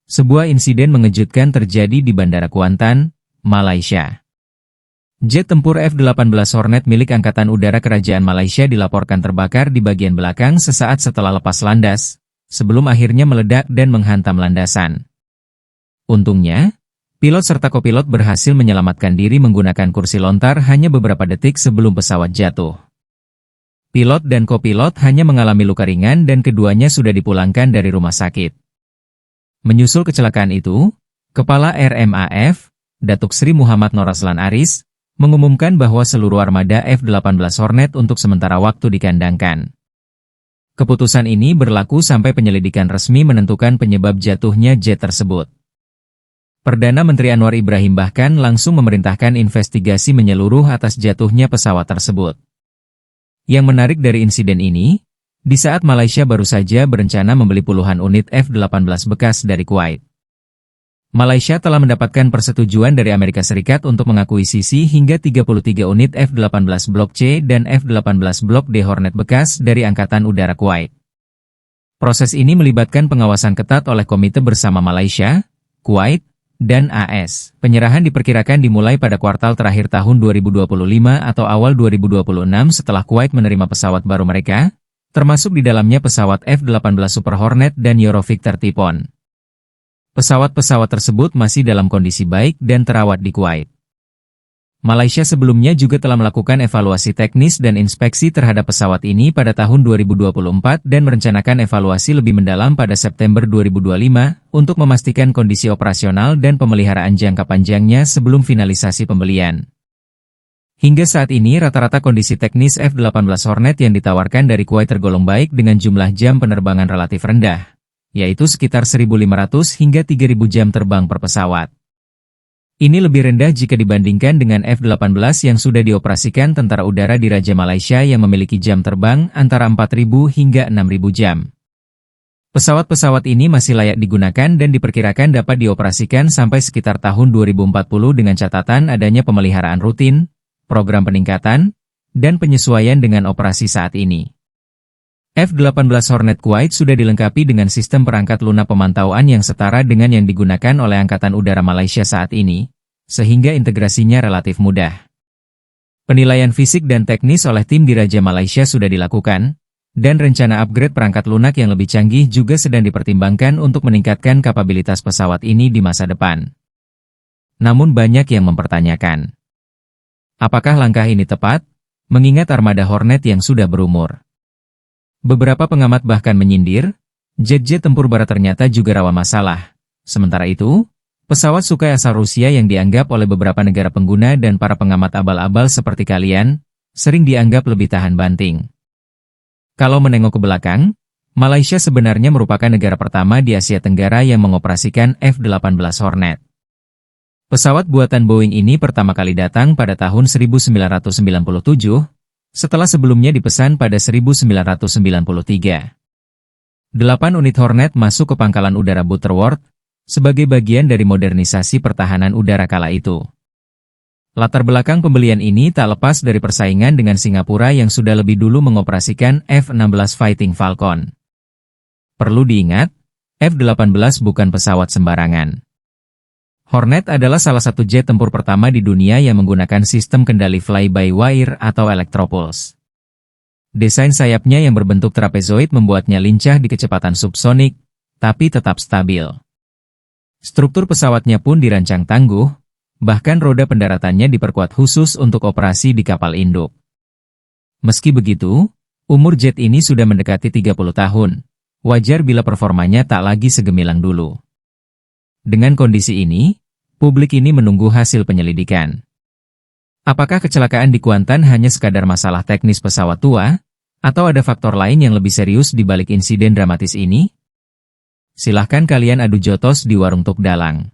Sebuah insiden mengejutkan terjadi di Bandara Kuantan, Malaysia. Jet tempur F-18 Hornet milik Angkatan Udara Kerajaan Malaysia dilaporkan terbakar di bagian belakang sesaat setelah lepas landas, sebelum akhirnya meledak dan menghantam landasan. Untungnya, pilot serta kopilot berhasil menyelamatkan diri menggunakan kursi lontar hanya beberapa detik sebelum pesawat jatuh. Pilot dan kopilot hanya mengalami luka ringan dan keduanya sudah dipulangkan dari rumah sakit. Menyusul kecelakaan itu, Kepala RMAF, Datuk Sri Muhammad Noraslan Aris, mengumumkan bahwa seluruh armada F-18 Hornet untuk sementara waktu dikandangkan. Keputusan ini berlaku sampai penyelidikan resmi menentukan penyebab jatuhnya jet tersebut. Perdana Menteri Anwar Ibrahim bahkan langsung memerintahkan investigasi menyeluruh atas jatuhnya pesawat tersebut. Yang menarik dari insiden ini, di saat Malaysia baru saja berencana membeli puluhan unit F-18 bekas dari Kuwait. Malaysia telah mendapatkan persetujuan dari Amerika Serikat untuk mengakuisisi hingga 33 unit F-18 Blok C dan F-18 Blok D Hornet bekas dari Angkatan Udara Kuwait. Proses ini melibatkan pengawasan ketat oleh Komite Bersama Malaysia, Kuwait, dan AS. Penyerahan diperkirakan dimulai pada kuartal terakhir tahun 2025 atau awal 2026 setelah Kuwait menerima pesawat baru mereka, termasuk di dalamnya pesawat F-18 Super Hornet dan Eurovictor Typhoon. Pesawat-pesawat tersebut masih dalam kondisi baik dan terawat di Kuwait. Malaysia sebelumnya juga telah melakukan evaluasi teknis dan inspeksi terhadap pesawat ini pada tahun 2024 dan merencanakan evaluasi lebih mendalam pada September 2025 untuk memastikan kondisi operasional dan pemeliharaan jangka panjangnya sebelum finalisasi pembelian. Hingga saat ini rata-rata kondisi teknis F-18 Hornet yang ditawarkan dari Kuwait tergolong baik dengan jumlah jam penerbangan relatif rendah, yaitu sekitar 1.500 hingga 3.000 jam terbang per pesawat. Ini lebih rendah jika dibandingkan dengan F-18 yang sudah dioperasikan Tentara Udara di Raja Malaysia yang memiliki jam terbang antara 4.000 hingga 6.000 jam. Pesawat-pesawat ini masih layak digunakan dan diperkirakan dapat dioperasikan sampai sekitar tahun 2040 dengan catatan adanya pemeliharaan rutin, program peningkatan, dan penyesuaian dengan operasi saat ini. F-18 Hornet Kuwait sudah dilengkapi dengan sistem perangkat lunak pemantauan yang setara dengan yang digunakan oleh Angkatan Udara Malaysia saat ini, sehingga integrasinya relatif mudah. Penilaian fisik dan teknis oleh tim di Raja Malaysia sudah dilakukan, dan rencana upgrade perangkat lunak yang lebih canggih juga sedang dipertimbangkan untuk meningkatkan kapabilitas pesawat ini di masa depan. Namun banyak yang mempertanyakan, apakah langkah ini tepat, mengingat armada Hornet yang sudah berumur? Beberapa pengamat bahkan menyindir, jet-jet tempur barat ternyata juga rawan masalah. Sementara itu, pesawat Sukhoi asal Rusia yang dianggap oleh beberapa negara pengguna dan para pengamat abal-abal seperti kalian, sering dianggap lebih tahan banting. Kalau menengok ke belakang, Malaysia sebenarnya merupakan negara pertama di Asia Tenggara yang mengoperasikan F-18 Hornet. Pesawat buatan Boeing ini pertama kali datang pada tahun 1997, setelah sebelumnya dipesan pada 1993. 8 unit Hornet masuk ke Pangkalan Udara Butterworth, sebagai bagian dari modernisasi pertahanan udara kala itu. Latar belakang pembelian ini tak lepas dari persaingan dengan Singapura yang sudah lebih dulu mengoperasikan F-16 Fighting Falcon. Perlu diingat, F-18 bukan pesawat sembarangan. Hornet adalah salah satu jet tempur pertama di dunia yang menggunakan sistem kendali fly-by-wire atau electropulse. Desain sayapnya yang berbentuk trapezoid membuatnya lincah di kecepatan subsonik, tapi tetap stabil. Struktur pesawatnya pun dirancang tangguh, bahkan roda pendaratannya diperkuat khusus untuk operasi di kapal induk. Meski begitu, umur jet ini sudah mendekati 30 tahun. Wajar bila performanya tak lagi segemilang dulu. Dengan kondisi ini, publik ini menunggu hasil penyelidikan. Apakah kecelakaan di Kuantan hanya sekadar masalah teknis pesawat tua, atau ada faktor lain yang lebih serius di balik insiden dramatis ini? Silahkan kalian adu jotos di Warung Tuk Dalang.